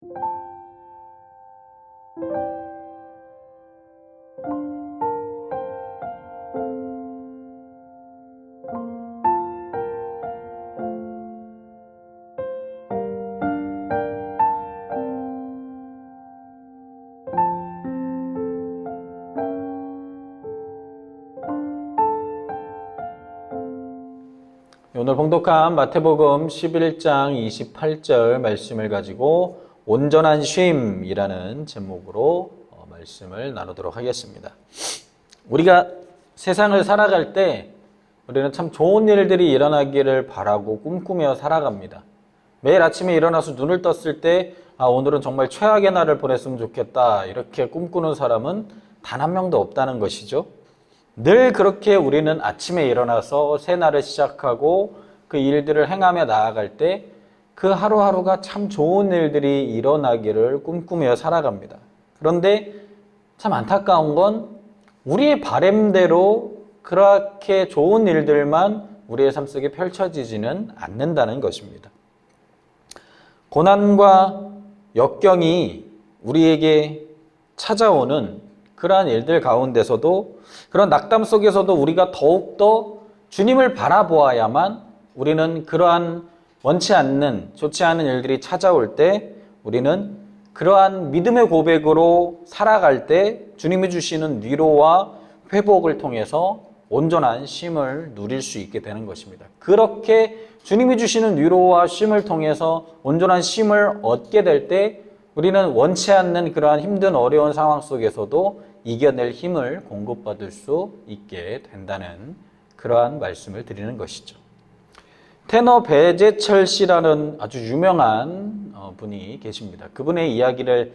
오늘 봉독한 마태복음 11장 28절 말씀을 가지고 온전한 쉼이라는 제목으로 말씀을 나누도록 하겠습니다. 우리가 세상을 살아갈 때 우리는 참 좋은 일들이 일어나기를 바라고 꿈꾸며 살아갑니다. 매일 아침에 일어나서 눈을 떴을 때 오늘은 정말 최악의 날을 보냈으면 좋겠다 이렇게 꿈꾸는 사람은 단 한 명도 없다는 것이죠. 늘 그렇게 우리는 아침에 일어나서 새 날을 시작하고 그 일들을 행하며 나아갈 때 그 하루하루가 참 좋은 일들이 일어나기를 꿈꾸며 살아갑니다. 그런데 참 안타까운 건 우리의 바램대로 그렇게 좋은 일들만 우리의 삶 속에 펼쳐지지는 않는다는 것입니다. 고난과 역경이 우리에게 찾아오는 그러한 일들 가운데서도 그런 낙담 속에서도 우리가 더욱더 주님을 바라보아야만 우리는 그러한 원치 않는 좋지 않은 일들이 찾아올 때 우리는 그러한 믿음의 고백으로 살아갈 때 주님이 주시는 위로와 회복을 통해서 온전한 쉼을 누릴 수 있게 되는 것입니다. 그렇게 주님이 주시는 위로와 쉼을 통해서 온전한 쉼을 얻게 될 때 우리는 원치 않는 그러한 힘든 어려운 상황 속에서도 이겨낼 힘을 공급받을 수 있게 된다는 그러한 말씀을 드리는 것이죠. 테너 배재철 씨라는 아주 유명한 분이 계십니다. 그분의 이야기를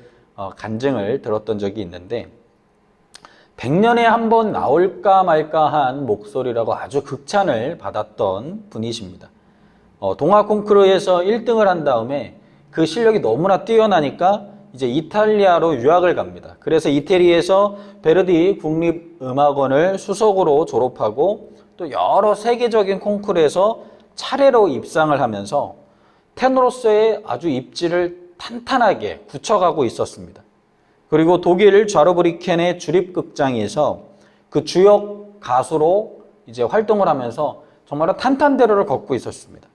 간증을 들었던 적이 있는데 100년에 한 번 나올까 말까한 목소리라고 아주 극찬을 받았던 분이십니다. 동화 콩쿠르에서 1등을 한 다음에 그 실력이 너무나 뛰어나니까 이제 이탈리아로 유학을 갑니다. 그래서 이태리에서 베르디 국립음악원을 수석으로 졸업하고 또 여러 세계적인 콩쿠르에서 차례로 입상을 하면서 테너로서의 아주 입지를 탄탄하게 굳혀가고 있었습니다. 그리고 독일 좌르브리켄의 주립극장에서 그 주역 가수로 이제 활동을 하면서 정말 탄탄대로를 걷고 있었습니다.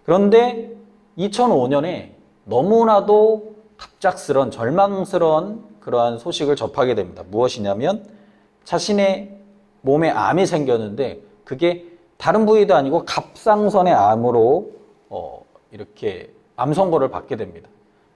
그런데 2005년에 너무나도 갑작스런 절망스러운 그러한 소식을 접하게 됩니다. 무엇이냐면 자신의 몸에 암이 생겼는데 그게 다른 부위도 아니고 갑상선의 암으로 이렇게 암 선고를 받게 됩니다.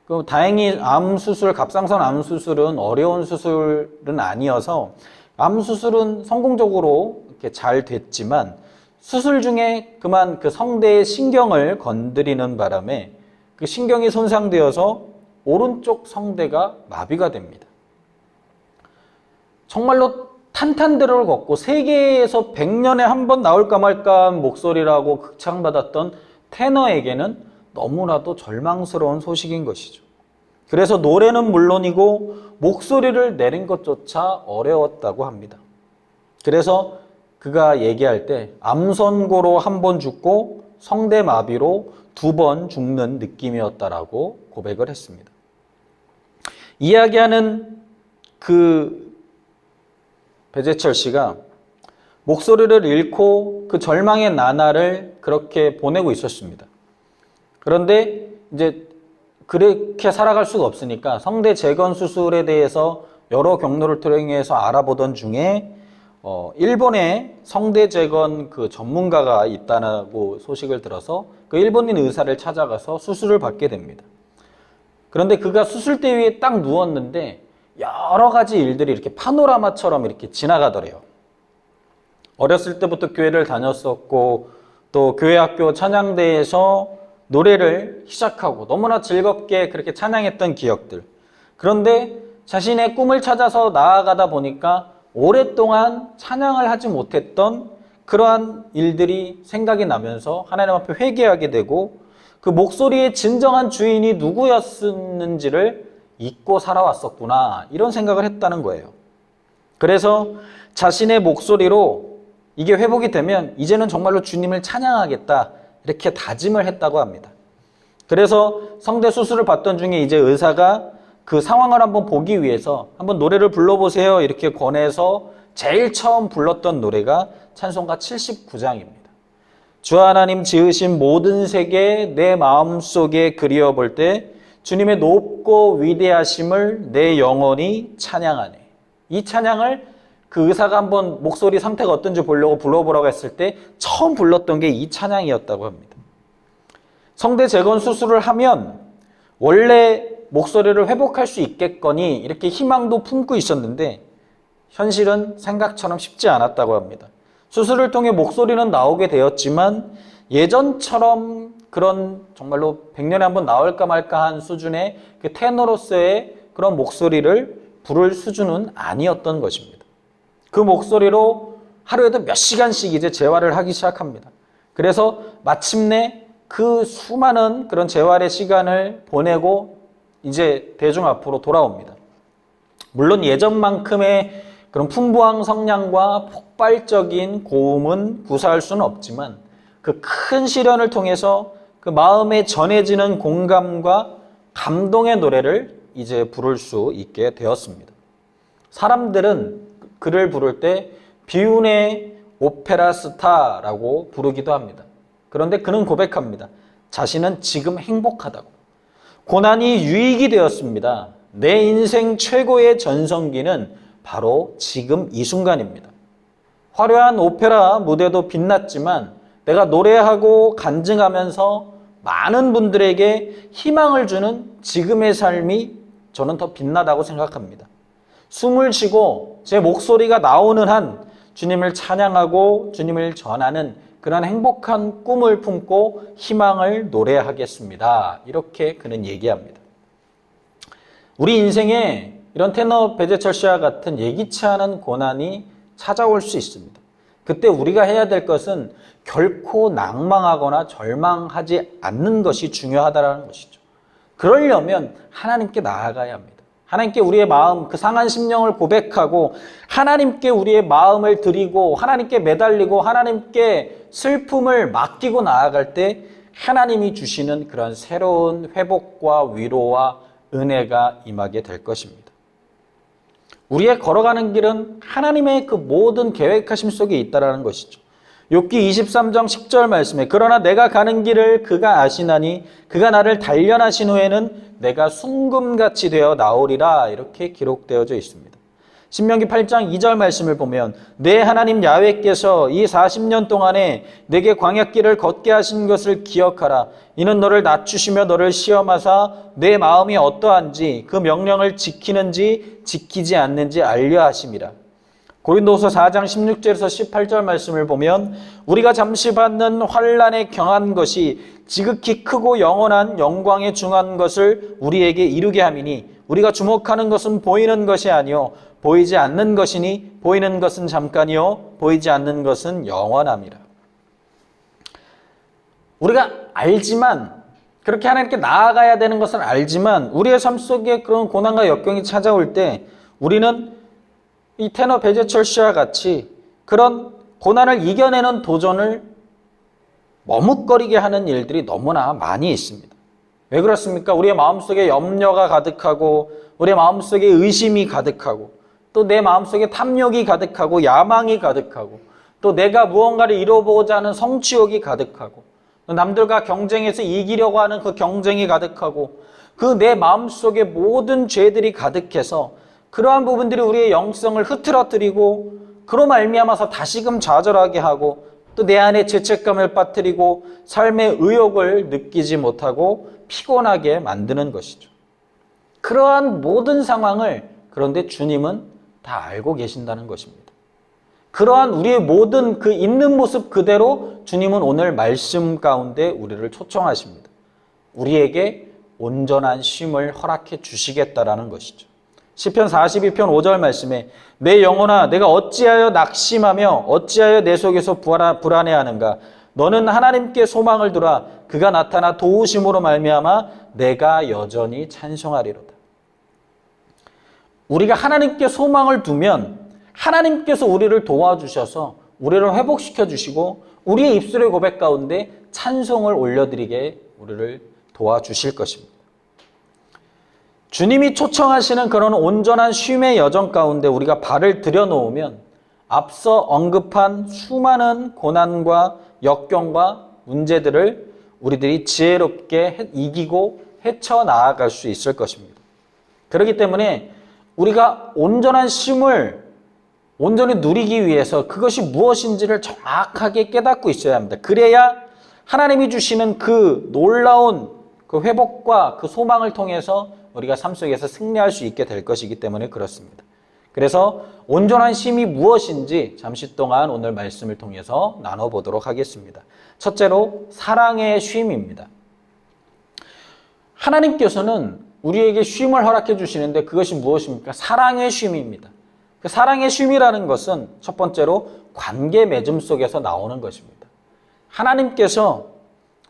그럼 다행히 갑상선 암 수술은 어려운 수술은 아니어서 암 수술은 성공적으로 이렇게 잘 됐지만 수술 중에 그만 그 성대의 신경을 건드리는 바람에 그 신경이 손상되어서 오른쪽 성대가 마비가 됩니다. 정말로 탄탄대로를 걷고 세계에서 100년에 한 번 나올까 말까 한 목소리라고 극찬받았던 테너에게는 너무나도 절망스러운 소식인 것이죠. 그래서 노래는 물론이고 목소리를 내는 것조차 어려웠다고 합니다. 그래서 그가 얘기할 때 암선고로 한 번 죽고 성대마비로 2번 죽는 느낌이었다라고 고백을 했습니다. 이야기하는 그 배재철 씨가 목소리를 잃고 그 절망의 나날을 그렇게 보내고 있었습니다. 그런데 이제 그렇게 살아갈 수가 없으니까 성대 재건 수술에 대해서 여러 경로를 통해서 알아보던 중에 일본에 성대 재건 그 전문가가 있다고 소식을 들어서 그 일본인 의사를 찾아가서 수술을 받게 됩니다. 그런데 그가 수술대 위에 딱 누웠는데 여러 가지 일들이 이렇게 파노라마처럼 이렇게 지나가더래요. 어렸을 때부터 교회를 다녔었고 또 교회 학교 찬양대에서 노래를 시작하고 너무나 즐겁게 그렇게 찬양했던 기억들. 그런데 자신의 꿈을 찾아서 나아가다 보니까 오랫동안 찬양을 하지 못했던 그러한 일들이 생각이 나면서 하나님 앞에 회개하게 되고 그 목소리의 진정한 주인이 누구였는지를 잊고 살아왔었구나 이런 생각을 했다는 거예요. 그래서 자신의 목소리로 이게 회복이 되면 이제는 정말로 주님을 찬양하겠다 이렇게 다짐을 했다고 합니다. 그래서 성대 수술을 받던 중에 이제 의사가 그 상황을 한번 보기 위해서 한번 노래를 불러보세요 이렇게 권해서 제일 처음 불렀던 노래가 찬송가 79장입니다. 주 하나님 지으신 모든 세계 내 마음속에 그리워볼 때 주님의 높고 위대하심을 내 영혼이 찬양하네. 이 찬양을 그 의사가 한번 목소리 상태가 어떤지 보려고 불러보라고 했을 때 처음 불렀던 게 이 찬양이었다고 합니다. 성대 재건 수술을 하면 원래 목소리를 회복할 수 있겠거니 이렇게 희망도 품고 있었는데 현실은 생각처럼 쉽지 않았다고 합니다. 수술을 통해 목소리는 나오게 되었지만 예전처럼 그런 정말로 100년에 한번 나올까 말까 한 수준의 그 테너로서의 그런 목소리를 부를 수준은 아니었던 것입니다. 그 목소리로 하루에도 몇 시간씩 이제 재활을 하기 시작합니다. 그래서 마침내 그 수많은 그런 재활의 시간을 보내고 이제 대중 앞으로 돌아옵니다. 물론 예전만큼의 그런 풍부한 성량과 폭발적인 고음은 구사할 수는 없지만 그 큰 시련을 통해서 그 마음에 전해지는 공감과 감동의 노래를 이제 부를 수 있게 되었습니다. 사람들은 그를 부를 때 비운의 오페라 스타라고 부르기도 합니다. 그런데 그는 고백합니다. 자신은 지금 행복하다고. 고난이 유익이 되었습니다. 내 인생 최고의 전성기는 바로 지금 이 순간입니다. 화려한 오페라 무대도 빛났지만 내가 노래하고 간증하면서 많은 분들에게 희망을 주는 지금의 삶이 저는 더 빛나다고 생각합니다. 숨을 쉬고 제 목소리가 나오는 한 주님을 찬양하고 주님을 전하는 그런 행복한 꿈을 품고 희망을 노래하겠습니다. 이렇게 그는 얘기합니다. 우리 인생에 이런 테너 배재철 씨와 같은 예기치 않은 고난이 찾아올 수 있습니다. 그때 우리가 해야 될 것은 결코 낭망하거나 절망하지 않는 것이 중요하다는 것이죠. 그러려면 하나님께 나아가야 합니다. 하나님께 우리의 마음, 그 상한 심령을 고백하고 하나님께 우리의 마음을 드리고 하나님께 매달리고 하나님께 슬픔을 맡기고 나아갈 때 하나님이 주시는 그런 새로운 회복과 위로와 은혜가 임하게 될 것입니다. 우리의 걸어가는 길은 하나님의 그 모든 계획하심 속에 있다는 것이죠. 욥기 23장 10절 말씀에 그러나 내가 가는 길을 그가 아시나니 그가 나를 단련하신 후에는 내가 순금같이 되어 나오리라 이렇게 기록되어져 있습니다. 신명기 8장 2절 말씀을 보면 내 하나님 야훼께서 이 40년 동안에 내게 광야길을 걷게 하신 것을 기억하라. 이는 너를 낮추시며 너를 시험하사 내 마음이 어떠한지 그 명령을 지키는지 지키지 않는지 알려 하심이라. 고린도후서 4장 16절에서 18절 말씀을 보면 우리가 잠시 받는 환난에 경한 것이 지극히 크고 영원한 영광에 중한 것을 우리에게 이루게 함이니 우리가 주목하는 것은 보이는 것이 아니요 보이지 않는 것이니 보이는 것은 잠깐이요 보이지 않는 것은 영원함이라. 우리가 알지만 그렇게 하나님께 나아가야 되는 것은 알지만 우리의 삶 속에 그런 고난과 역경이 찾아올 때 우리는 이 테너 배재철 씨와 같이 그런 고난을 이겨내는 도전을 머뭇거리게 하는 일들이 너무나 많이 있습니다. 왜 그렇습니까? 우리의 마음속에 염려가 가득하고 우리의 마음속에 의심이 가득하고 또 내 마음속에 탐욕이 가득하고 야망이 가득하고 또 내가 무언가를 이뤄보고자 하는 성취욕이 가득하고 또 남들과 경쟁해서 이기려고 하는 그 경쟁이 가득하고 그 내 마음속에 모든 죄들이 가득해서 그러한 부분들이 우리의 영성을 흐트러뜨리고 그로 말미암아서 다시금 좌절하게 하고 또 내 안에 죄책감을 빠뜨리고 삶의 의욕을 느끼지 못하고 피곤하게 만드는 것이죠. 그러한 모든 상황을 그런데 주님은 다 알고 계신다는 것입니다. 그러한 우리의 모든 그 있는 모습 그대로 주님은 오늘 말씀 가운데 우리를 초청하십니다. 우리에게 온전한 쉼을 허락해 주시겠다라는 것이죠. 시편 42편 5절 말씀에 내 영혼아 내가 어찌하여 낙심하며 어찌하여 내 속에서 불안해하는가. 너는 하나님께 소망을 두라. 그가 나타나 도우심으로 말미암아 내가 여전히 찬송하리로다. 우리가 하나님께 소망을 두면 하나님께서 우리를 도와주셔서 우리를 회복시켜 주시고 우리의 입술의 고백 가운데 찬송을 올려드리게 우리를 도와주실 것입니다. 주님이 초청하시는 그런 온전한 쉼의 여정 가운데 우리가 발을 들여놓으면 앞서 언급한 수많은 고난과 역경과 문제들을 우리들이 지혜롭게 이기고 헤쳐나아갈 수 있을 것입니다. 그렇기 때문에 우리가 온전한 쉼을 온전히 누리기 위해서 그것이 무엇인지를 정확하게 깨닫고 있어야 합니다. 그래야 하나님이 주시는 그 놀라운 그 회복과 그 소망을 통해서 우리가 삶 속에서 승리할 수 있게 될 것이기 때문에 그렇습니다. 그래서 온전한 쉼이 무엇인지 잠시 동안 오늘 말씀을 통해서 나눠보도록 하겠습니다. 첫째로 사랑의 쉼입니다. 하나님께서는 우리에게 쉼을 허락해 주시는데 그것이 무엇입니까? 사랑의 쉼입니다. 그 사랑의 쉼이라는 것은 첫 번째로 관계 맺음 속에서 나오는 것입니다. 하나님께서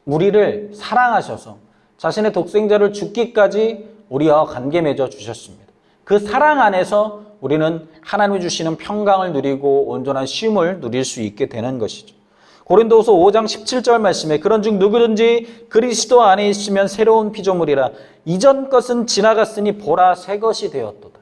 우리를 사랑하셔서 자신의 독생자를 죽기까지 우리와 관계 맺어 주셨습니다. 그 사랑 안에서 우리는 하나님이 주시는 평강을 누리고 온전한 쉼을 누릴 수 있게 되는 것이죠. 고린도후서 5장 17절 말씀에 그런즉 누구든지 그리스도 안에 있으면 새로운 피조물이라 이전 것은 지나갔으니 보라 새 것이 되었도다.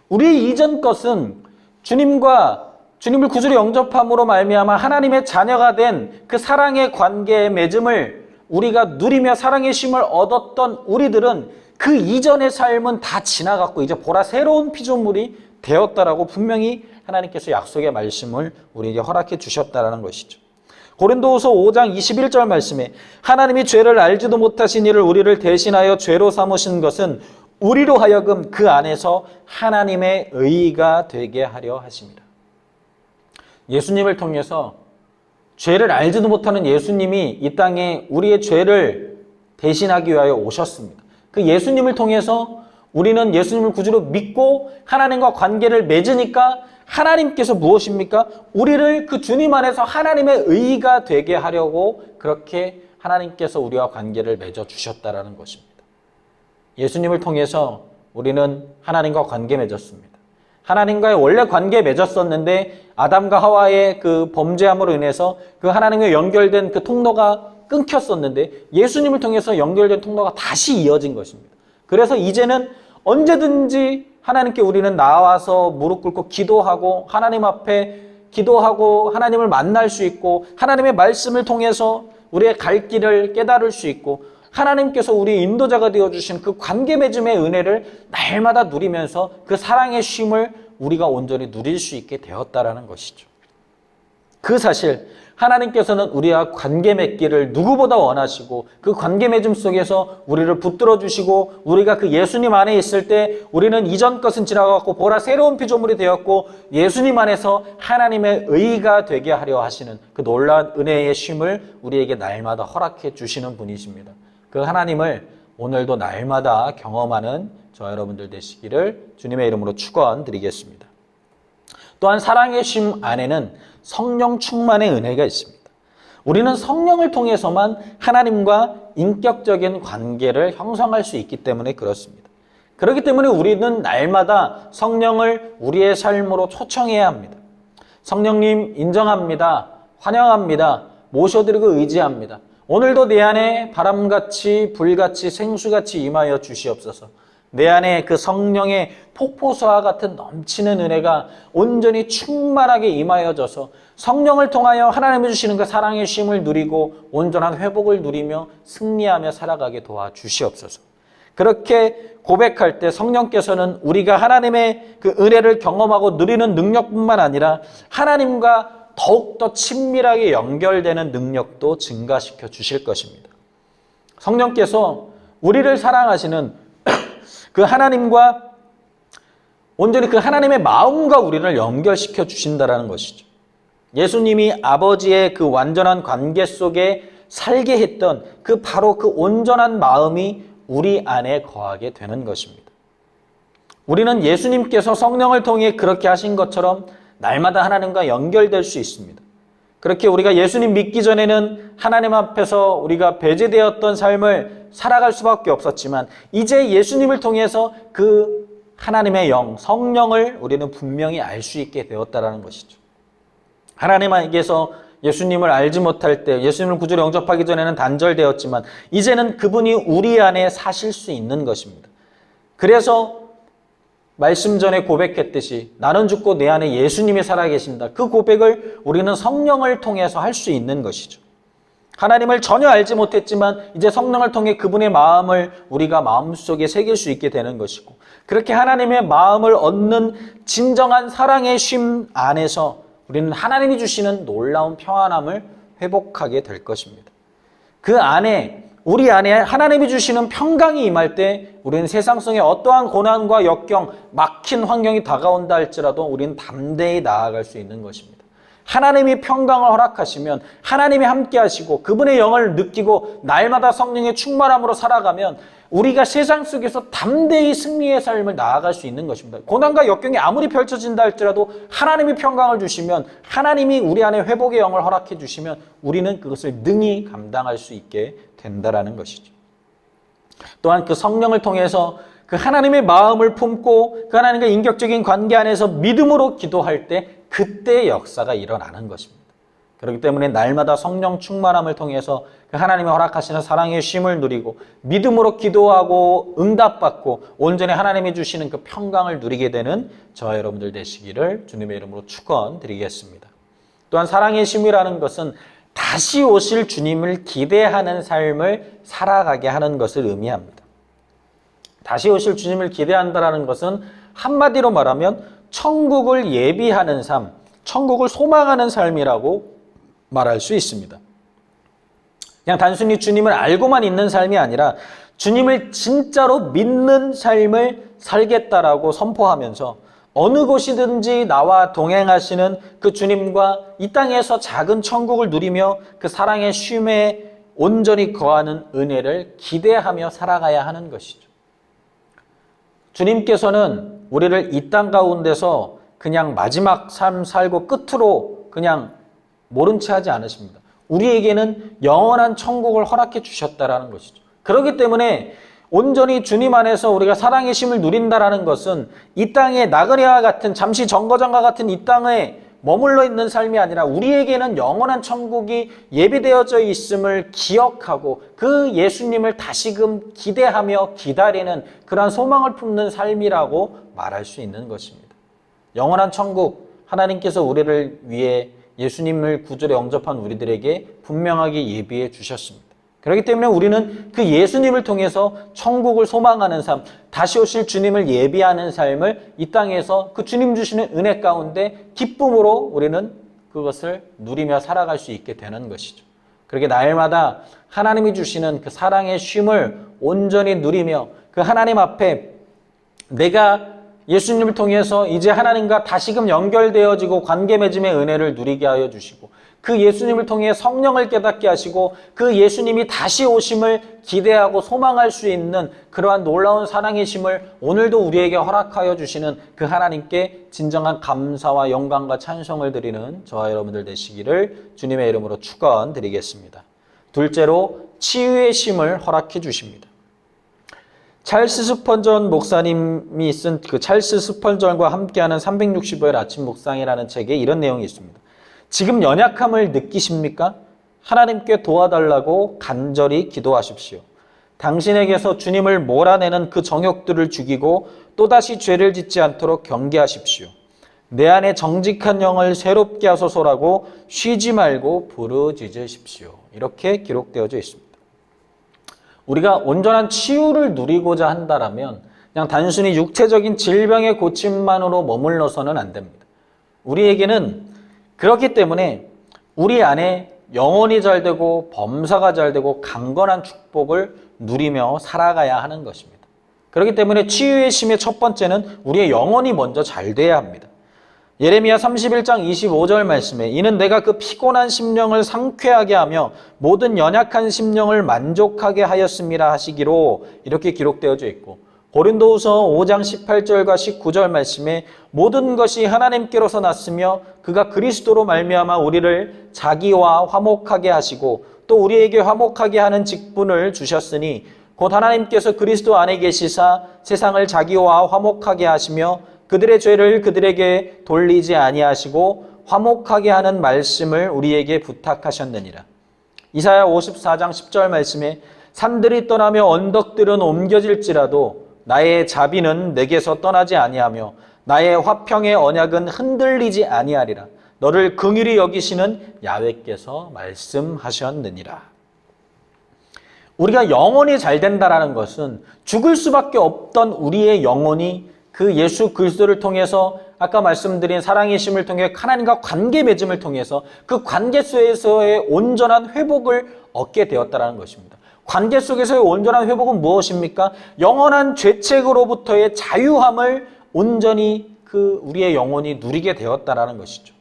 우리 이전 것은 주님을 구주로 영접함으로 말미암아 하나님의 자녀가 된 그 사랑의 관계의 맺음을 우리가 누리며 사랑의 쉼을 얻었던 우리들은 그 이전의 삶은 다 지나갔고 이제 보라 새로운 피조물이 되었다라고 분명히 하나님께서 약속의 말씀을 우리에게 허락해 주셨다라는 것이죠. 고린도후서 5장 21절 말씀에 하나님이 죄를 알지도 못하신 이를 우리를 대신하여 죄로 삼으신 것은 우리로 하여금 그 안에서 하나님의 의의가 되게 하려 하심이라. 예수님을 통해서 죄를 알지도 못하는 예수님이 이 땅에 우리의 죄를 대신하기 위하여 오셨습니다. 그 예수님을 통해서 우리는 예수님을 구주로 믿고 하나님과 관계를 맺으니까 하나님께서 무엇입니까? 우리를 그 주님 안에서 하나님의 의의가 되게 하려고 그렇게 하나님께서 우리와 관계를 맺어 주셨다라는 것입니다. 예수님을 통해서 우리는 하나님과 관계 맺었습니다. 하나님과의 원래 관계 맺었었는데 아담과 하와의 그 범죄함으로 인해서 그 하나님과 연결된 그 통로가 끊겼었는데 예수님을 통해서 연결된 통로가 다시 이어진 것입니다. 그래서 이제는 언제든지 하나님께 우리는 나와서 무릎 꿇고 기도하고 하나님 앞에 기도하고 하나님을 만날 수 있고 하나님의 말씀을 통해서 우리의 갈 길을 깨달을 수 있고 하나님께서 우리의 인도자가 되어주신 그 관계 맺음의 은혜를 날마다 누리면서 그 사랑의 쉼을 우리가 온전히 누릴 수 있게 되었다라는 것이죠. 그 사실 하나님께서는 우리와 관계 맺기를 누구보다 원하시고 그 관계 맺음 속에서 우리를 붙들어 주시고 우리가 그 예수님 안에 있을 때 우리는 이전 것은 지나갔고 보라 새로운 피조물이 되었고 예수님 안에서 하나님의 의의가 되게 하려 하시는 그 놀라운 은혜의 쉼을 우리에게 날마다 허락해 주시는 분이십니다. 그 하나님을 오늘도 날마다 경험하는 저 여러분들 되시기를 주님의 이름으로 축원드리겠습니다. 또한 사랑의 쉼 안에는 성령 충만의 은혜가 있습니다. 우리는 성령을 통해서만 하나님과 인격적인 관계를 형성할 수 있기 때문에 그렇습니다. 그렇기 때문에 우리는 날마다 성령을 우리의 삶으로 초청해야 합니다. 성령님 인정합니다. 환영합니다. 모셔드리고 의지합니다. 오늘도 내 안에 바람같이 불같이 생수같이 임하여 주시옵소서. 내 안에 그 성령의 폭포수와 같은 넘치는 은혜가 온전히 충만하게 임하여져서 성령을 통하여 하나님이 주시는 그 사랑의 쉼을 누리고 온전한 회복을 누리며 승리하며 살아가게 도와주시옵소서. 그렇게 고백할 때 성령께서는 우리가 하나님의 그 은혜를 경험하고 누리는 능력뿐만 아니라 하나님과 더욱더 친밀하게 연결되는 능력도 증가시켜 주실 것입니다. 성령께서 우리를 사랑하시는 그 하나님과 온전히 그 하나님의 마음과 우리를 연결시켜 주신다는 것이죠. 예수님이 아버지의 그 완전한 관계 속에 살게 했던 그 바로 그 온전한 마음이 우리 안에 거하게 되는 것입니다. 우리는 예수님께서 성령을 통해 그렇게 하신 것처럼 날마다 하나님과 연결될 수 있습니다. 그렇게 우리가 예수님 믿기 전에는 하나님 앞에서 우리가 배제되었던 삶을 살아갈 수밖에 없었지만 이제 예수님을 통해서 그 하나님의 영, 성령을 우리는 분명히 알 수 있게 되었다는 것이죠. 하나님에게서 예수님을 알지 못할 때, 예수님을 구주로 영접하기 전에는 단절되었지만 이제는 그분이 우리 안에 사실 수 있는 것입니다. 그래서 말씀 전에 고백했듯이 나는 죽고 내 안에 예수님이 살아계신다. 그 고백을 우리는 성령을 통해서 할 수 있는 것이죠. 하나님을 전혀 알지 못했지만 이제 성령을 통해 그분의 마음을 우리가 마음속에 새길 수 있게 되는 것이고, 그렇게 하나님의 마음을 얻는 진정한 사랑의 쉼 안에서 우리는 하나님이 주시는 놀라운 평안함을 회복하게 될 것입니다. 그 안에, 우리 안에 하나님이 주시는 평강이 임할 때 우리는 세상 속의 어떠한 고난과 역경, 막힌 환경이 다가온다 할지라도 우리는 담대히 나아갈 수 있는 것입니다. 하나님이 평강을 허락하시면, 하나님이 함께 하시고 그분의 영을 느끼고 날마다 성령의 충만함으로 살아가면 우리가 세상 속에서 담대히 승리의 삶을 나아갈 수 있는 것입니다. 고난과 역경이 아무리 펼쳐진다 할지라도 하나님이 평강을 주시면, 하나님이 우리 안에 회복의 영을 허락해 주시면 우리는 그것을 능히 감당할 수 있게 된다라는 것이죠. 또한 그 성령을 통해서 그 하나님의 마음을 품고 그 하나님과 인격적인 관계 안에서 믿음으로 기도할 때 그때의 역사가 일어나는 것입니다. 그렇기 때문에 날마다 성령 충만함을 통해서 그 하나님이 허락하시는 사랑의 쉼을 누리고 믿음으로 기도하고 응답받고 온전히 하나님이 주시는 그 평강을 누리게 되는 저와 여러분들 되시기를 주님의 이름으로 축원드리겠습니다. 또한 사랑의 쉼이라는 것은 다시 오실 주님을 기대하는 삶을 살아가게 하는 것을 의미합니다. 다시 오실 주님을 기대한다는 것은 한마디로 말하면 천국을 예비하는 삶, 천국을 소망하는 삶이라고 말할 수 있습니다. 그냥 단순히 주님을 알고만 있는 삶이 아니라 주님을 진짜로 믿는 삶을 살겠다라고 선포하면서 어느 곳이든지 나와 동행하시는 그 주님과 이 땅에서 작은 천국을 누리며 그 사랑의 쉼에 온전히 거하는 은혜를 기대하며 살아가야 하는 것이죠. 주님께서는 우리를 이 땅 가운데서 그냥 마지막 삶 살고 끝으로 그냥 모른 채 하지 않으십니다. 우리에게는 영원한 천국을 허락해 주셨다라는 것이죠. 그렇기 때문에 온전히 주님 안에서 우리가 사랑의 쉼을 누린다라는 것은 이 땅의 나그네와 같은 잠시 정거장과 같은 이 땅에 머물러 있는 삶이 아니라 우리에게는 영원한 천국이 예비되어져 있음을 기억하고 그 예수님을 다시금 기대하며 기다리는 그러한 소망을 품는 삶이라고 말할 수 있는 것입니다. 영원한 천국, 하나님께서 우리를 위해 예수님을 구주로 영접한 우리들에게 분명하게 예비해 주셨습니다. 그렇기 때문에 우리는 그 예수님을 통해서 천국을 소망하는 삶, 다시 오실 주님을 예비하는 삶을 이 땅에서 그 주님 주시는 은혜 가운데 기쁨으로 우리는 그것을 누리며 살아갈 수 있게 되는 것이죠. 그렇게 날마다 하나님이 주시는 그 사랑의 쉼을 온전히 누리며 그 하나님 앞에 내가 예수님을 통해서 이제 하나님과 다시금 연결되어지고 관계 맺음의 은혜를 누리게 하여 주시고 그 예수님을 통해 성령을 깨닫게 하시고 그 예수님이 다시 오심을 기대하고 소망할 수 있는 그러한 놀라운 사랑의 심을 오늘도 우리에게 허락하여 주시는 그 하나님께 진정한 감사와 영광과 찬송을 드리는 저와 여러분들 되시기를 주님의 이름으로 축원드리겠습니다. 둘째로 치유의 심을 허락해 주십니다. 찰스 스펀전 목사님이 쓴 그 찰스 스펀전과 함께하는 365일 아침 묵상이라는 책에 이런 내용이 있습니다. 지금 연약함을 느끼십니까? 하나님께 도와달라고 간절히 기도하십시오. 당신에게서 주님을 몰아내는 그 정욕들을 죽이고 또다시 죄를 짓지 않도록 경계하십시오. 내 안에 정직한 영을 새롭게 하소서라고 쉬지 말고 부르짖으십시오. 이렇게 기록되어져 있습니다. 우리가 온전한 치유를 누리고자 한다면 그냥 단순히 육체적인 질병의 고침만으로 머물러서는 안 됩니다. 우리에게는 그렇기 때문에 우리 안에 영혼이 잘 되고 범사가 잘 되고 강건한 축복을 누리며 살아가야 하는 것입니다. 그렇기 때문에 치유의 심의 첫 번째는 우리의 영혼이 먼저 잘 돼야 합니다. 예레미야 31장 25절 말씀에 이는 내가 그 피곤한 심령을 상쾌하게 하며 모든 연약한 심령을 만족하게 하였음이라 하시기로 이렇게 기록되어져 있고 고린도후서 5장 18절과 19절 말씀에 모든 것이 하나님께로서 났으며 그가 그리스도로 말미암아 우리를 자기와 화목하게 하시고 또 우리에게 화목하게 하는 직분을 주셨으니 곧 하나님께서 그리스도 안에 계시사 세상을 자기와 화목하게 하시며 그들의 죄를 그들에게 돌리지 아니하시고 화목하게 하는 말씀을 우리에게 부탁하셨느니라. 이사야 54장 10절 말씀에 산들이 떠나며 언덕들은 옮겨질지라도 나의 자비는 내게서 떠나지 아니하며 나의 화평의 언약은 흔들리지 아니하리라. 너를 긍휼히 여기시는 야훼께서 말씀하셨느니라. 우리가 영혼이 잘 된다라는 것은 죽을 수밖에 없던 우리의 영혼이 그 예수 그리스도를 통해서 아까 말씀드린 사랑의 심을 통해 하나님과 관계 맺음을 통해서 그 관계 속에서의 온전한 회복을 얻게 되었다는 것입니다. 관계 속에서의 온전한 회복은 무엇입니까? 영원한 죄책으로부터의 자유함을 온전히 우리의 영혼이 누리게 되었다는 것이죠.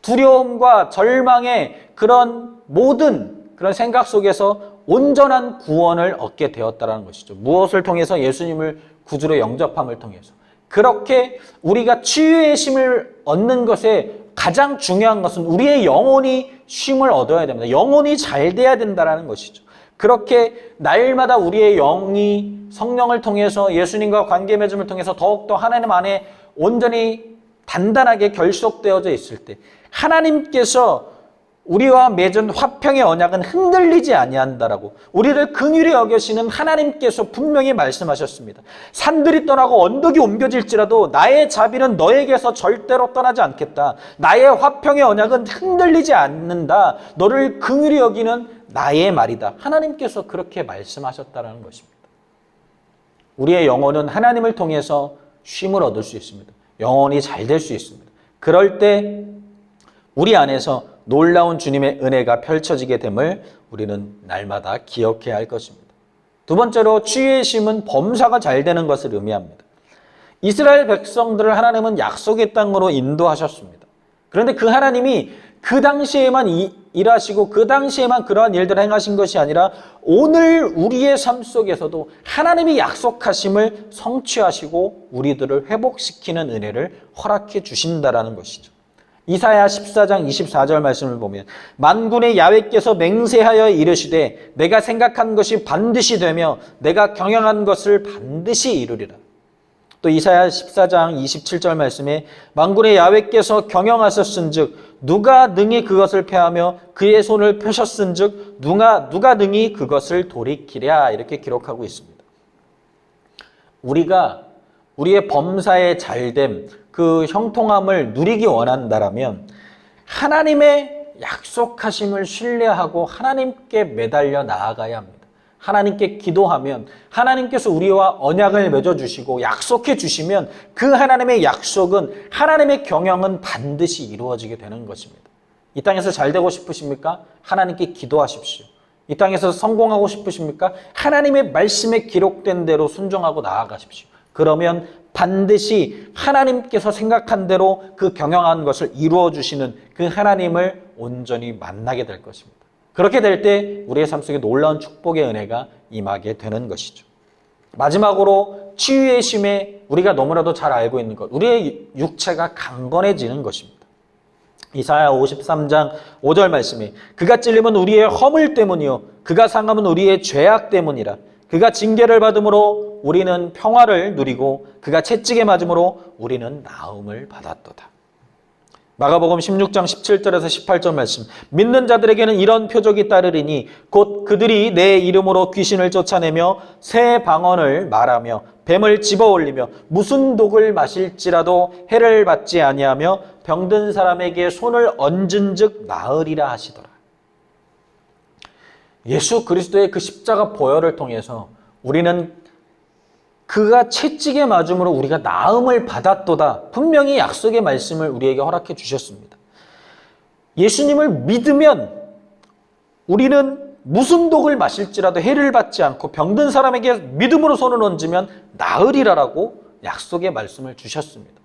두려움과 절망의 그런 모든 그런 생각 속에서 온전한 구원을 얻게 되었다는 것이죠. 무엇을 통해서? 예수님을 구주로 영접함을 통해서. 그렇게 우리가 치유의 쉼을 얻는 것에 가장 중요한 것은 우리의 영혼이 쉼을 얻어야 됩니다. 영혼이 잘 돼야 된다는 것이죠. 그렇게 날마다 우리의 영이 성령을 통해서 예수님과 관계 맺음을 통해서 더욱더 하나님 안에 온전히 단단하게 결속되어져 있을 때 하나님께서 우리와 맺은 화평의 언약은 흔들리지 아니한다라고 우리를 긍휼히 여기시는 하나님께서 분명히 말씀하셨습니다. 산들이 떠나고 언덕이 옮겨질지라도 나의 자비는 너에게서 절대로 떠나지 않겠다. 나의 화평의 언약은 흔들리지 않는다. 너를 긍휼히 여기는 나의 말이다. 하나님께서 그렇게 말씀하셨다는 것입니다. 우리의 영혼은 하나님을 통해서 쉼을 얻을 수 있습니다. 영혼이 잘 될 수 있습니다. 그럴 때 우리 안에서 놀라운 주님의 은혜가 펼쳐지게 됨을 우리는 날마다 기억해야 할 것입니다. 두 번째로 치유의 쉼은 범사가 잘 되는 것을 의미합니다. 이스라엘 백성들을 하나님은 약속의 땅으로 인도하셨습니다. 그런데 그 하나님이 그 당시에만 일하시고 그 당시에만 그러한 일들을 행하신 것이 아니라 오늘 우리의 삶 속에서도 하나님이 약속하심을 성취하시고 우리들을 회복시키는 은혜를 허락해 주신다라는 것이죠. 이사야 14장 24절 말씀을 보면 만군의 야훼께서 맹세하여 이르시되 내가 생각한 것이 반드시 되며 내가 경영한 것을 반드시 이루리라. 또 이사야 14장 27절 말씀에 만군의 야훼께서 경영하셨은즉 누가 능히 그것을 패하며 그의 손을 펴셨은즉 누가 능히 그것을 돌이키랴, 이렇게 기록하고 있습니다. 우리가 우리의 범사의 잘됨, 그 형통함을 누리기 원한다라면 하나님의 약속하심을 신뢰하고 하나님께 매달려 나아가야 합니다. 하나님께 기도하면 하나님께서 우리와 언약을 맺어주시고 약속해 주시면 그 하나님의 약속은, 하나님의 경영은 반드시 이루어지게 되는 것입니다. 이 땅에서 잘 되고 싶으십니까? 하나님께 기도하십시오. 이 땅에서 성공하고 싶으십니까? 하나님의 말씀에 기록된 대로 순종하고 나아가십시오. 그러면 반드시 하나님께서 생각한 대로 그 경영한 것을 이루어 주시는 그 하나님을 온전히 만나게 될 것입니다. 그렇게 될 때 우리의 삶 속에 놀라운 축복의 은혜가 임하게 되는 것이죠. 마지막으로 치유의 쉼에 우리가 너무나도 잘 알고 있는 것, 우리의 육체가 강건해지는 것입니다. 이사야 53장 5절 말씀에 그가 찔림은 우리의 허물 때문이요 그가 상함은 우리의 죄악 때문이라. 그가 징계를 받음으로 우리는 평화를 누리고 그가 채찍에 맞음으로 우리는 나음을 받았도다. 마가복음 16장 17절에서 18절 말씀, 믿는 자들에게는 이런 표적이 따르리니 곧 그들이 내 이름으로 귀신을 쫓아내며 새 방언을 말하며 뱀을 집어올리며 무슨 독을 마실지라도 해를 받지 아니하며 병든 사람에게 손을 얹은즉 나으리라 하시더라. 예수 그리스도의 그 십자가 보혈을 통해서 우리는 그가 채찍에 맞음으로 우리가 나음을 받았도다. 분명히 약속의 말씀을 우리에게 허락해 주셨습니다. 예수님을 믿으면 우리는 무슨 독을 마실지라도 해를 받지 않고 병든 사람에게 믿음으로 손을 얹으면 나으리라라고 약속의 말씀을 주셨습니다.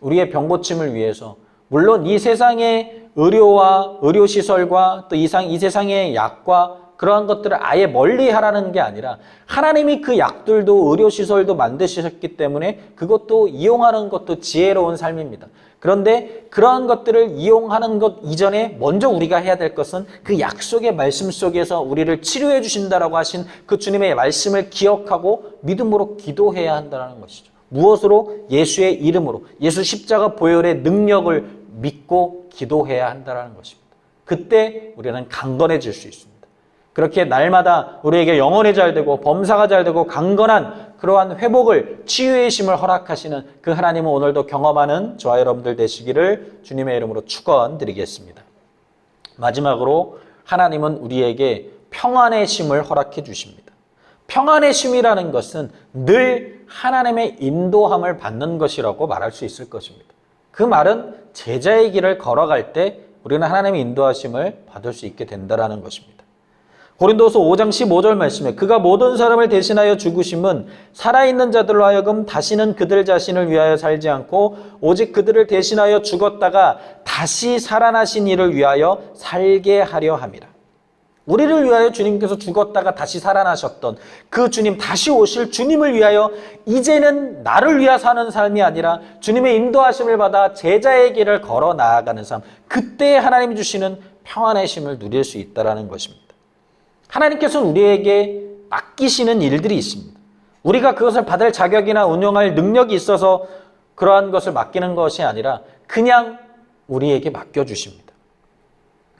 우리의 병고침을 위해서 물론 이 세상의 의료와 의료시설과 또 이 세상의 약과 그러한 것들을 아예 멀리 하라는 게 아니라 하나님이 그 약들도 의료시설도 만드셨기 때문에 그것도 이용하는 것도 지혜로운 삶입니다. 그런데 그러한 것들을 이용하는 것 이전에 먼저 우리가 해야 될 것은 그 약속의 말씀 속에서 우리를 치료해 주신다라고 하신 그 주님의 말씀을 기억하고 믿음으로 기도해야 한다는 것이죠. 무엇으로? 예수의 이름으로, 예수 십자가 보혈의 능력을 믿고 기도해야 한다는 것입니다. 그때 우리는 강건해질 수 있습니다. 그렇게 날마다 우리에게 영혼이 잘 되고 범사가 잘 되고 강건한 그러한 회복을, 치유의 힘을 허락하시는 그 하나님을 오늘도 경험하는 저와 여러분들 되시기를 주님의 이름으로 축원드리겠습니다. 마지막으로 하나님은 우리에게 평안의 힘을 허락해 주십니다. 평안의 힘이라는 것은 늘 하나님의 인도함을 받는 것이라고 말할 수 있을 것입니다. 그 말은 제자의 길을 걸어갈 때 우리는 하나님의 인도하심을 받을 수 있게 된다는 것입니다. 고린도서 5장 15절 말씀에 그가 모든 사람을 대신하여 죽으심은 살아있는 자들로 하여금 다시는 그들 자신을 위하여 살지 않고 오직 그들을 대신하여 죽었다가 다시 살아나신 이를 위하여 살게 하려 함이라. 우리를 위하여 주님께서 죽었다가 다시 살아나셨던 그 주님, 다시 오실 주님을 위하여 이제는 나를 위하여 사는 삶이 아니라 주님의 인도하심을 받아 제자의 길을 걸어 나아가는 삶, 그때 하나님이 주시는 평안의 힘을 누릴 수 있다는 것입니다. 하나님께서는 우리에게 맡기시는 일들이 있습니다. 우리가 그것을 받을 자격이나 운용할 능력이 있어서 그러한 것을 맡기는 것이 아니라 그냥 우리에게 맡겨주십니다.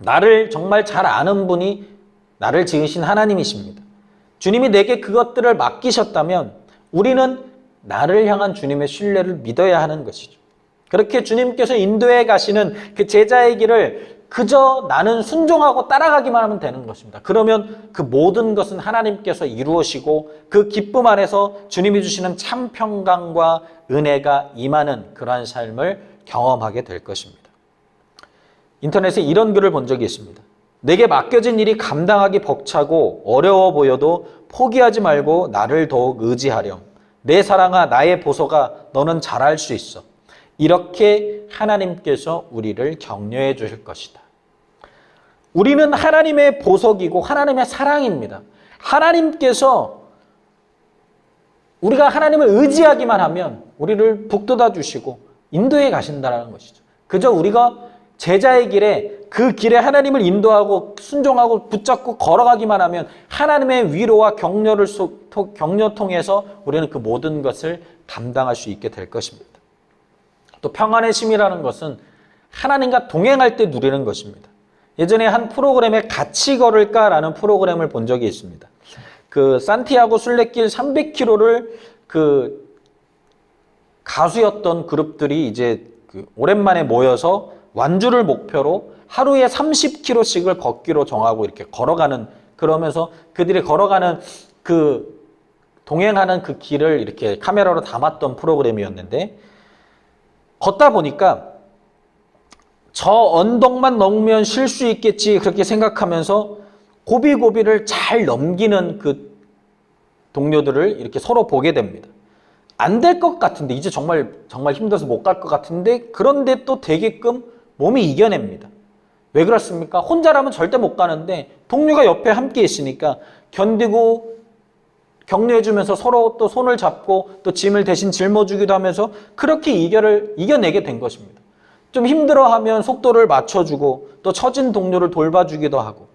나를 정말 잘 아는 분이 나를 지으신 하나님이십니다. 주님이 내게 그것들을 맡기셨다면 우리는 나를 향한 주님의 신뢰를 믿어야 하는 것이죠. 그렇게 주님께서 인도해 가시는 그 제자의 길을 그저 나는 순종하고 따라가기만 하면 되는 것입니다. 그러면 그 모든 것은 하나님께서 이루시고 그 기쁨 안에서 주님이 주시는 참 평강과 은혜가 임하는 그러한 삶을 경험하게 될 것입니다. 인터넷에 이런 글을 본 적이 있습니다. 내게 맡겨진 일이 감당하기 벅차고 어려워 보여도 포기하지 말고 나를 더욱 의지하렴. 내 사랑아, 나의 보소가, 너는 잘할 수 있어. 이렇게 하나님께서 우리를 격려해 주실 것이다. 우리는 하나님의 보석이고 하나님의 사랑입니다. 하나님께서 우리가 하나님을 의지하기만 하면 우리를 북돋아 주시고 인도해 가신다는 것이죠. 그저 우리가 제자의 길에 그 길에 하나님을 인도하고 순종하고 붙잡고 걸어가기만 하면 하나님의 위로와 격려 통해서 우리는 그 모든 것을 감당할 수 있게 될 것입니다. 또 평안의 힘이라는 것은 하나님과 동행할 때 누리는 것입니다. 예전에 한 프로그램에 같이 걸을까라는 프로그램을 본 적이 있습니다. 그 산티아고 순례길 300km를 그 가수였던 그룹들이 이제 그 오랜만에 모여서 완주를 목표로 하루에 30km씩을 걷기로 정하고 이렇게 걸어가는, 그러면서 그들이 걸어가는 그 동행하는 그 길을 이렇게 카메라로 담았던 프로그램이었는데, 걷다 보니까 저 언덕만 넘으면 쉴 수 있겠지 그렇게 생각하면서 고비고비를 잘 넘기는 그 동료들을 이렇게 서로 보게 됩니다. 안 될 것 같은데, 이제 정말 힘들어서 못 갈 것 같은데, 그런데 또 되게끔 몸이 이겨냅니다. 왜 그렇습니까? 혼자라면 절대 못 가는데 동료가 옆에 함께 있으니까 견디고 격려해주면서 서로 또 손을 잡고 또 짐을 대신 짊어주기도 하면서 그렇게 이겨내게 된 것입니다. 좀 힘들어하면 속도를 맞춰주고 또 처진 동료를 돌봐주기도 하고,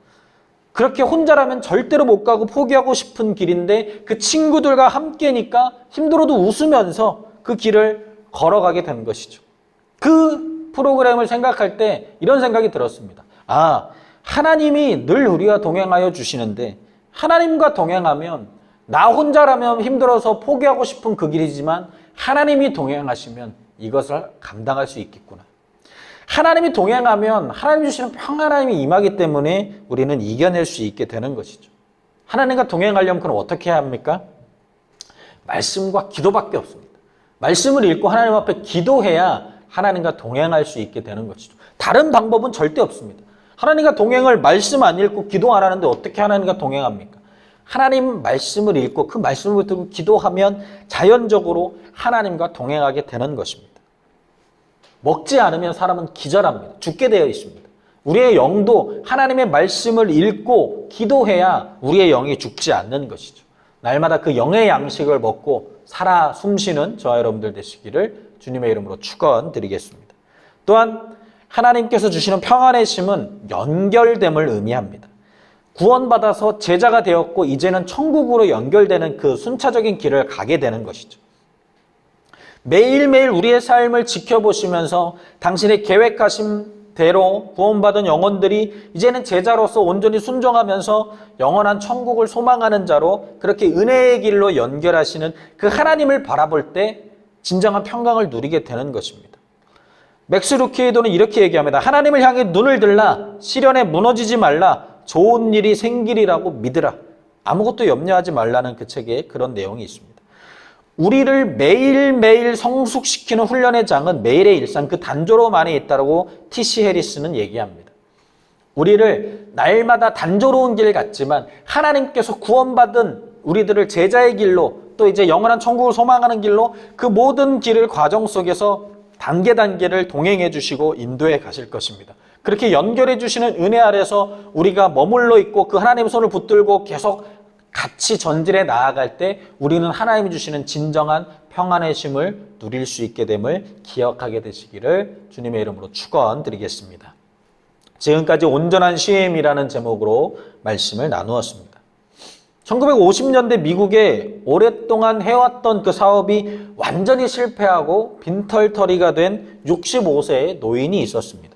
그렇게 혼자라면 절대로 못 가고 포기하고 싶은 길인데 그 친구들과 함께니까 힘들어도 웃으면서 그 길을 걸어가게 된 것이죠. 그 프로그램을 생각할 때 이런 생각이 들었습니다. 아, 하나님이 늘 우리와 동행하여 주시는데 하나님과 동행하면 나 혼자라면 힘들어서 포기하고 싶은 그 길이지만 하나님이 동행하시면 이것을 감당할 수 있겠구나. 하나님이 동행하면 하나님 주시는 평안함이 임하기 때문에 우리는 이겨낼 수 있게 되는 것이죠. 하나님과 동행하려면 그럼 어떻게 해야 합니까? 말씀과 기도밖에 없습니다. 말씀을 읽고 하나님 앞에 기도해야 하나님과 동행할 수 있게 되는 것이죠. 다른 방법은 절대 없습니다. 하나님과 동행을 말씀 안 읽고 기도 안 하는데 어떻게 하나님과 동행합니까? 하나님 말씀을 읽고 그 말씀을 듣고 기도하면 자연적으로 하나님과 동행하게 되는 것입니다. 먹지 않으면 사람은 기절합니다. 죽게 되어 있습니다. 우리의 영도 하나님의 말씀을 읽고 기도해야 우리의 영이 죽지 않는 것이죠. 날마다 그 영의 양식을 먹고 살아 숨쉬는 저와 여러분들 되시기를 주님의 이름으로 축원드리겠습니다. 또한 하나님께서 주시는 평안의 힘은 연결됨을 의미합니다. 구원받아서 제자가 되었고 이제는 천국으로 연결되는 그 순차적인 길을 가게 되는 것이죠. 매일매일 우리의 삶을 지켜보시면서 당신의 계획하신 대로 구원받은 영혼들이 이제는 제자로서 온전히 순종하면서 영원한 천국을 소망하는 자로 그렇게 은혜의 길로 연결하시는 그 하나님을 바라볼 때 진정한 평강을 누리게 되는 것입니다. 맥스 루키에도는 이렇게 얘기합니다. 하나님을 향해 눈을 들라, 시련에 무너지지 말라, 좋은 일이 생기리라고 믿으라. 아무것도 염려하지 말라는 그 책에 그런 내용이 있습니다. 우리를 매일매일 성숙시키는 훈련의 장은 매일의 일상 그 단조로움 안에 있다고 T.C. 해리스는 얘기합니다. 우리를 날마다 단조로운 길 같지만 하나님께서 구원받은 우리들을 제자의 길로 또 이제 영원한 천국을 소망하는 길로 그 모든 길을 과정 속에서 단계를 동행해 주시고 인도해 가실 것입니다. 그렇게 연결해 주시는 은혜 아래서 우리가 머물러 있고 그 하나님의 손을 붙들고 계속 같이 전진해 나아갈 때 우리는 하나님이 주시는 진정한 평안의 쉼을 누릴 수 있게 됨을 기억하게 되시기를 주님의 이름으로 축원드리겠습니다. 지금까지 온전한 쉼이라는 제목으로 말씀을 나누었습니다. 1950년대 미국에 오랫동안 해왔던 그 사업이 완전히 실패하고 빈털터리가 된 65세의 노인이 있었습니다.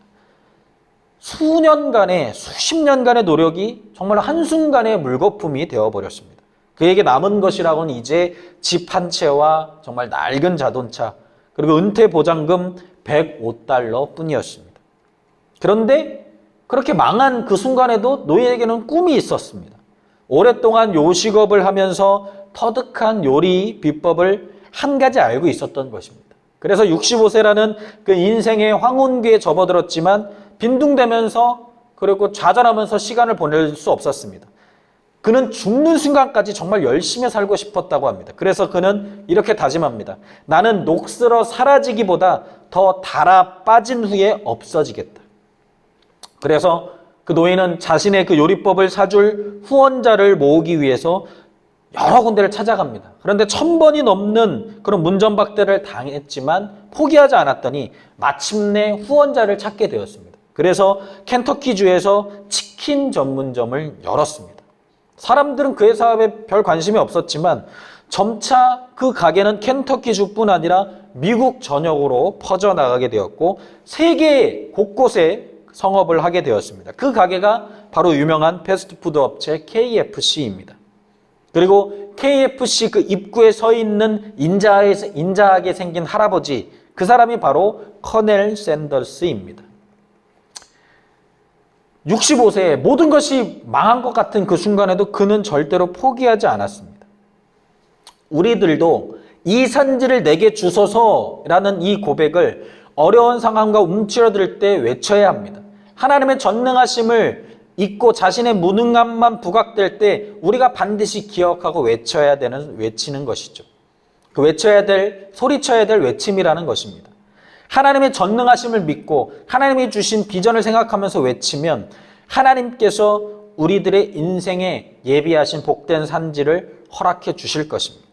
수년간의, 수십 년간의 노력이 정말 한순간에 물거품이 되어버렸습니다. 그에게 남은 것이라고는 이제 집 한 채와 정말 낡은 자동차, 그리고 은퇴 보장금 105달러 뿐이었습니다. 그런데 그렇게 망한 그 순간에도 노인에게는 꿈이 있었습니다. 오랫동안 요식업을 하면서 터득한 요리 비법을 한 가지 알고 있었던 것입니다. 그래서 65세라는 그 인생의 황혼기에 접어들었지만 빈둥대면서 그리고 좌절하면서 시간을 보낼 수 없었습니다. 그는 죽는 순간까지 정말 열심히 살고 싶었다고 합니다. 그래서 그는 이렇게 다짐합니다. 나는 녹슬어 사라지기보다 더 달아 빠진 후에 없어지겠다. 그래서 그 노인은 자신의 그 요리법을 사줄 후원자를 모으기 위해서 여러 군데를 찾아갑니다. 그런데 1000번이 넘는 그런 문전박대를 당했지만 포기하지 않았더니 마침내 후원자를 찾게 되었습니다. 그래서 켄터키주에서 치킨 전문점을 열었습니다. 사람들은 그의 사업에 별 관심이 없었지만 점차 그 가게는 켄터키주뿐 아니라 미국 전역으로 퍼져나가게 되었고 세계 곳곳에 성업을 하게 되었습니다. 그 가게가 바로 유명한 패스트푸드 업체 KFC입니다. 그리고 KFC 그 입구에 서 있는 인자하게 생긴 할아버지, 그 사람이 바로 커넬 샌더스입니다. 65세에 모든 것이 망한 것 같은 그 순간에도 그는 절대로 포기하지 않았습니다. 우리들도 이 산지를 내게 주소서라는 이 고백을 어려운 상황과 움츠러들 때 외쳐야 합니다. 하나님의 전능하심을 잊고 자신의 무능함만 부각될 때 우리가 반드시 기억하고 외치는 것이죠. 그 외쳐야 될, 소리쳐야 될 외침이라는 것입니다. 하나님의 전능하심을 믿고 하나님이 주신 비전을 생각하면서 외치면 하나님께서 우리들의 인생에 예비하신 복된 산지를 허락해 주실 것입니다.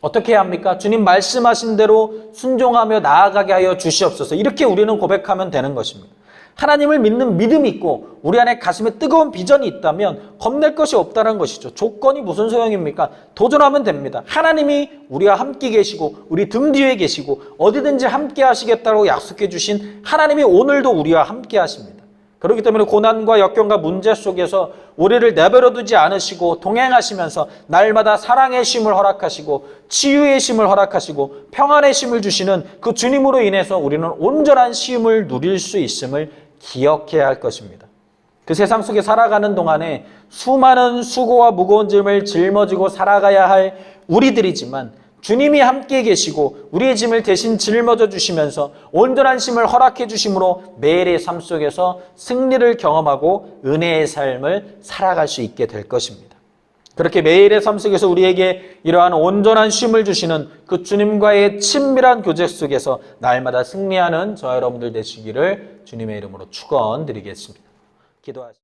어떻게 해야 합니까? 주님 말씀하신 대로 순종하며 나아가게 하여 주시옵소서. 이렇게 우리는 고백하면 되는 것입니다. 하나님을 믿는 믿음이 있고 우리 안에 가슴에 뜨거운 비전이 있다면 겁낼 것이 없다는 것이죠. 조건이 무슨 소용입니까? 도전하면 됩니다. 하나님이 우리와 함께 계시고 우리 등 뒤에 계시고 어디든지 함께 하시겠다고 약속해 주신 하나님이 오늘도 우리와 함께 하십니다. 그렇기 때문에 고난과 역경과 문제 속에서 우리를 내버려 두지 않으시고 동행하시면서 날마다 사랑의 쉼을 허락하시고 치유의 쉼을 허락하시고 평안의 쉼을 주시는 그 주님으로 인해서 우리는 온전한 쉼을 누릴 수 있음을 기억해야 할 것입니다. 그 세상 속에 살아가는 동안에 수많은 수고와 무거운 짐을 짊어지고 살아가야 할 우리들이지만 주님이 함께 계시고 우리의 짐을 대신 짊어져 주시면서 온전한 쉼을 허락해 주심으로 매일의 삶 속에서 승리를 경험하고 은혜의 삶을 살아갈 수 있게 될 것입니다. 그렇게 매일의 삶 속에서 우리에게 이러한 온전한 쉼을 주시는 그 주님과의 친밀한 교제 속에서 날마다 승리하는 저와 여러분들 되시기를 주님의 이름으로 축원드리겠습니다. 기도하십시오.